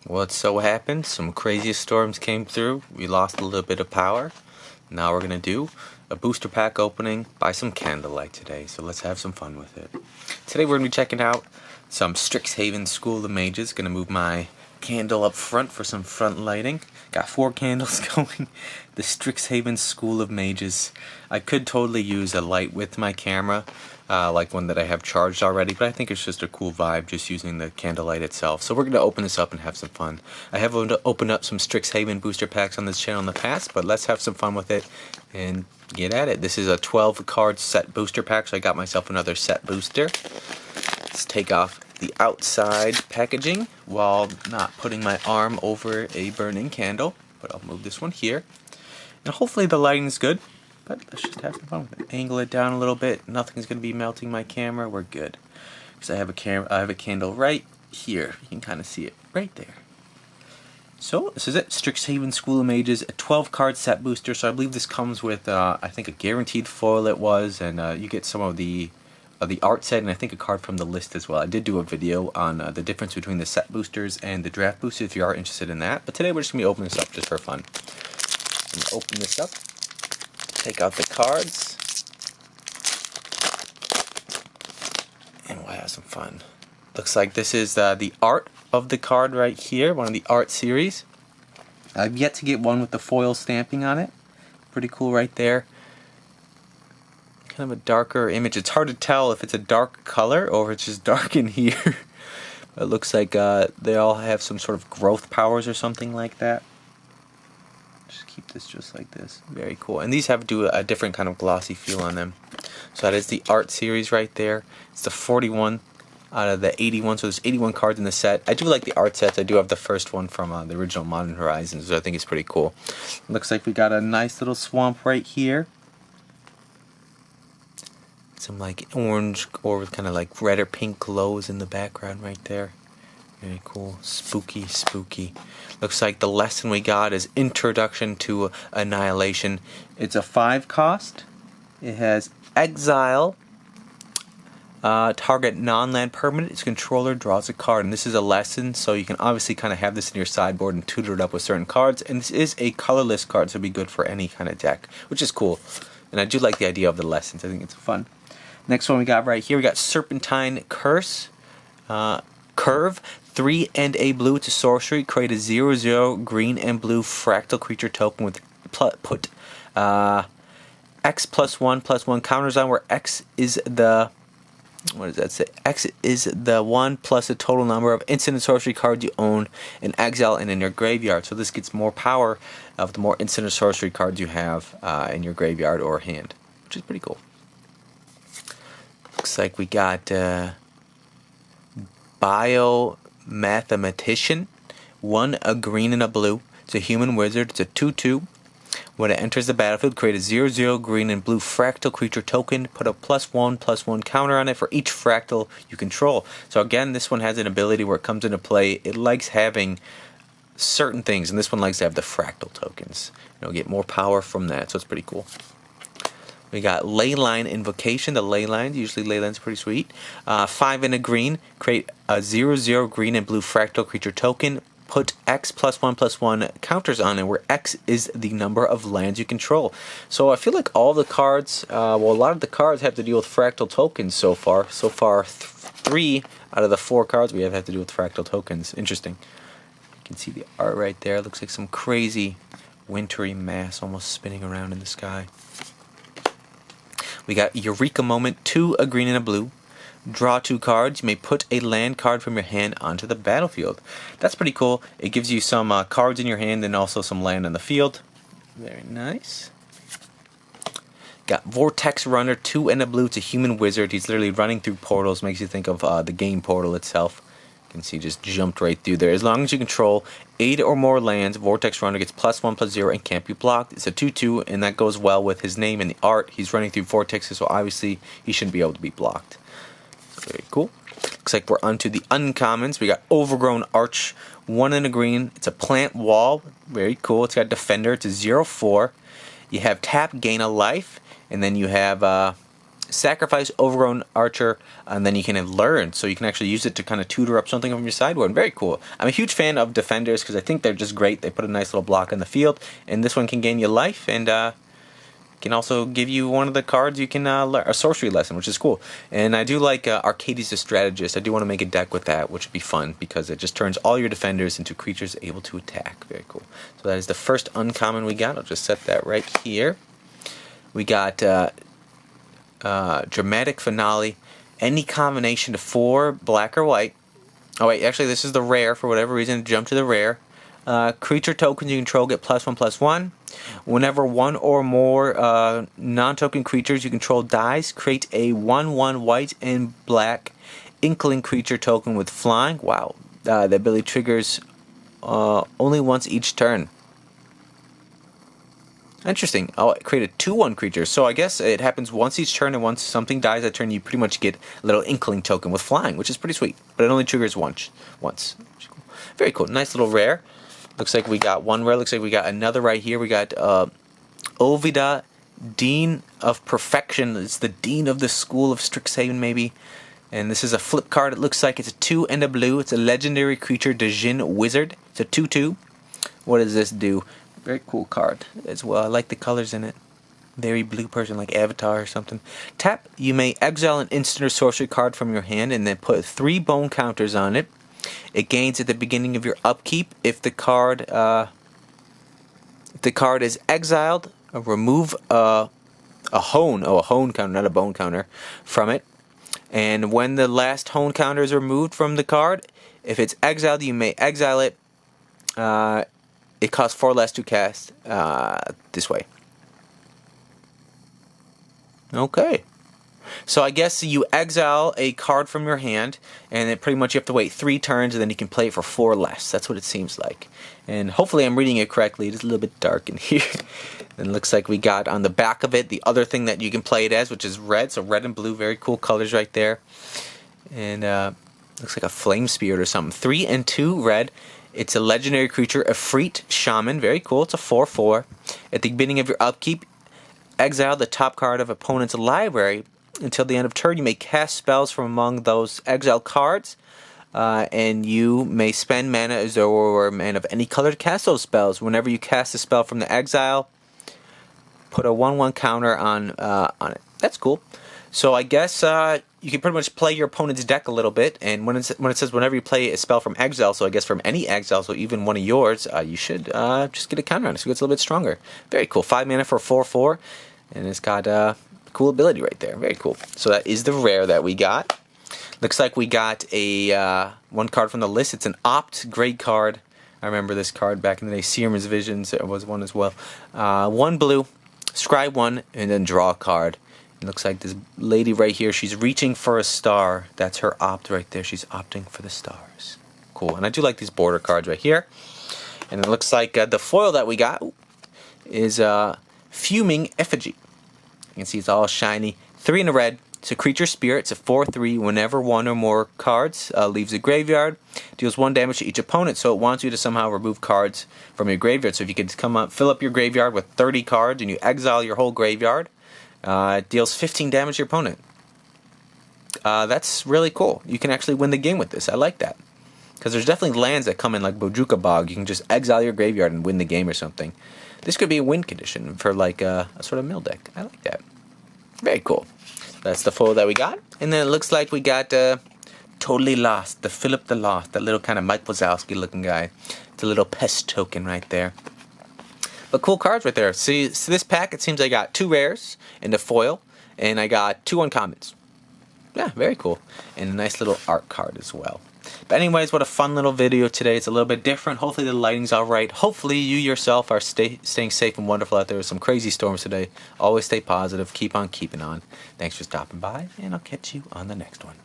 Well, it so happened some craziest storms came through. We lost a little bit of power. Now we're going to do a booster pack opening by some candlelight today. So let's have some fun with it. Today we're going to be checking out some Strixhaven School of Mages. Going to move my candle up front for some front lighting. Got 4 candles going. The Strixhaven School of Mages. I could totally use a light with my camera, like one that I have charged already, but I think it's just a cool vibe just using the candlelight itself. So we're going to open this up and have some fun. I have opened up some Strixhaven booster packs on this channel in the past, but let's have some fun with it and get at it. This is a 12 card set booster pack, so I got myself another set booster. Let's take off the outside packaging while not putting my arm over a burning candle, but I'll move this one here. And hopefully the lighting is good, but let's just have some fun with it. Angle it down a little bit. Nothing's going to be melting my camera. We're good. Because I have a candle right here. You can kind of see it right there. So this is it. Strixhaven School of Mages, a 12 card set booster. So I believe this comes with I think a guaranteed foil it was, and you get some of the art set, and I think a card from the list as well. I did do a video on the difference between the set boosters and the draft boosters if you are interested in that. But today we're just going to be opening this up just for fun. I'm going to open this up, take out the cards, and we'll have some fun. Looks like this is the art of the card right here, one of the art series. I've yet to get one with the foil stamping on it. Pretty cool right there. Kind of a darker image. It's hard to tell if it's a dark color or if it's just dark in here. It looks like they all have some sort of growth powers or something like that. Just keep this just like this. Very cool. And these have a different kind of glossy feel on them. So that is the art series right there. It's the 41 out of the 81. So there's 81 cards in the set. I do like the art sets. I do have the first one from the original Modern Horizons, so I think it's pretty cool. Looks like we got a nice little swamp right here. Some like orange or kind of like red or pink glows in the background right there. Very cool. Spooky, spooky. Looks like the lesson we got is Introduction to Annihilation. It's a 5 cost. It has Exile. Target non-land permanent. Its controller draws a card. And this is a lesson, so you can obviously kind of have this in your sideboard and tutor it up with certain cards. And this is a colorless card, so it'd be good for any kind of deck, which is cool. And I do like the idea of the lessons. I think it's fun. Next one we got right here, we got Serpentine Curse. Curve, 3 and a blue. It's a sorcery. Create a 0/0 green and blue fractal creature token with put X +1/+1 counters on, where X is the, what does that say? X is the 1 plus the total number of instant and sorcery cards you own in exile and in your graveyard. So this gets more power of the more instant and sorcery cards you have in your graveyard or hand, which is pretty cool. Looks like we got Biomathematician, 1 a green and a blue. It's a human wizard. It's a 2/2. When it enters the battlefield, create a 0/0 green and blue fractal creature token. Put a +1/+1 counter on it for each fractal you control. So again, this one has an ability where it comes into play. It likes having certain things, and this one likes to have the fractal tokens. You'll get more power from that, so it's pretty cool. We got Leyline Invocation. The Leylines, usually Leyline's pretty sweet. 5 and a green. Create a 0/0 green and blue fractal creature token. Put X +1/+1 counters on it, where X is the number of lands you control. So I feel like all the cards, well, a lot of the cards have to deal with fractal tokens so far. So far, 3 out of the 4 cards we have to do with fractal tokens. Interesting. You can see the art right there. It looks like some crazy wintry mass almost spinning around in the sky. We got Eureka Moment, 2 a green and a blue. Draw 2 cards. You may put a land card from your hand onto the battlefield. That's pretty cool. It gives you some cards in your hand and also some land on the field. Very nice. Got Vortex Runner, 2 and a blue. It's a human wizard. He's literally running through portals. Makes you think of the game Portal itself. You can see just jumped right through there. As long as you control 8 or more lands, Vortex Runner gets +1/+0 and can't be blocked. It's a 2/2, and that goes well with his name and the art. He's running through vortexes, so obviously he shouldn't be able to be blocked. Very cool. Looks like we're onto the uncommons. We got Overgrown Arch, 1 and a green. It's a plant wall. Very cool. It's got Defender. It's a 0/4. You have tap, gain a life, and then you have sacrifice Overgrown Archer, and then you can learn, so you can actually use it to kind of tutor up something from your sideboard. Very cool. I'm a huge fan of defenders because I think they're just great. They put a nice little block in the field, and this one can gain you life, and can also give you one of the cards you can learn, a sorcery lesson, which is cool. And I do like Arcades the Strategist. I do want to make a deck with that, which would be fun because it just turns all your defenders into creatures able to attack. Very cool. So that is the first uncommon we got. I'll just set that right here. We got Dramatic Finale. Any combination of 4 black or white. Oh wait, actually this is the rare for whatever reason. Jump to the rare. Creature tokens you control get +1/+1. Whenever one or more non-token creatures you control dies, create a 1/1 white and black Inkling creature token with flying. Wow. The ability triggers only once each turn. Interesting. Oh, it created 2/1 creatures. So I guess it happens once each turn, and once something dies that turn, you pretty much get a little Inkling token with flying, which is pretty sweet. But it only triggers once. Very cool. Nice little rare. Looks like we got one rare. Looks like we got another right here. We got Ovida, Dean of Perfection. It's the Dean of the School of Strixhaven, maybe. And this is a flip card. It looks like it's a 2 and a blue. It's a legendary creature, Djinn Wizard. It's a 2/2. What does this do? Very cool card as well. I like the colors in it. Very blue person, like Avatar or something. Tap. You may exile an instant or sorcery card from your hand and then put 3 bone counters on it. It gains at the beginning of your upkeep. If the card is exiled, remove a hone counter, not a bone counter, from it. And when the last hone counter is removed from the card, if it's exiled, you may exile it. It costs 4 less to cast this way. Okay. So I guess you exile a card from your hand, and then pretty much you have to wait 3 turns, and then you can play it for 4 less. That's what it seems like. And hopefully I'm reading it correctly. It is a little bit dark in here. And it looks like we got on the back of it the other thing that you can play it as, which is red. So red and blue, very cool colors right there. And looks like a flame spirit or something. 3 and 2 red. It's a legendary creature, Efreet Shaman. Very cool. It's a 4/4. At the beginning of your upkeep, exile the top card of opponent's library. Until the end of turn, you may cast spells from among those exiled cards, and you may spend mana as though you were a man of any color to cast those spells. Whenever you cast a spell from the exile, put a 1/1 counter on it. That's cool. So I guess you can pretty much play your opponent's deck a little bit, and when it says whenever you play a spell from exile, so I guess from any exile, so even one of yours, you should just get a counter on it, so it gets a little bit stronger. Very cool. 5 mana for 4/4, and it's got cool ability right there. Very cool. So that is the rare that we got. Looks like we got a one card from the list. It's an Opt, great card. I remember this card back in the day. Seerman's Visions was one as well. 1 blue, scry 1, and then draw a card. It looks like this lady right here, she's reaching for a star. That's her opt right there. She's opting for the stars. Cool. And I do like these border cards right here. And it looks like the foil that we got is Fuming Effigy. You can see it's all shiny. 3 in a red. It's a creature spirit. It's a 4/3. Whenever one or more cards leaves the graveyard, deals 1 damage to each opponent. So it wants you to somehow remove cards from your graveyard. So if you could come up, fill up your graveyard with 30 cards, and you exile your whole graveyard, it deals 15 damage to your opponent. That's really cool. You can actually win the game with this. I like that. Because there's definitely lands that come in like Bojuka Bog. You can just exile your graveyard and win the game or something. This could be a win condition for like a sort of mill deck. I like that. Very cool. That's the foil that we got. And then it looks like we got Totally Lost, the Philip the Lost, that little kind of Mike Wazowski looking guy. It's a little pest token right there. But cool cards right there. See, so this pack, it seems I got 2 rares in the foil, and I got 2 uncommons. Yeah, very cool. And a nice little art card as well. But anyways, what a fun little video today. It's a little bit different. Hopefully the lighting's alright. Hopefully you yourself are staying safe and wonderful out there with some crazy storms today. Always stay positive. Keep on keeping on. Thanks for stopping by, and I'll catch you on the next one.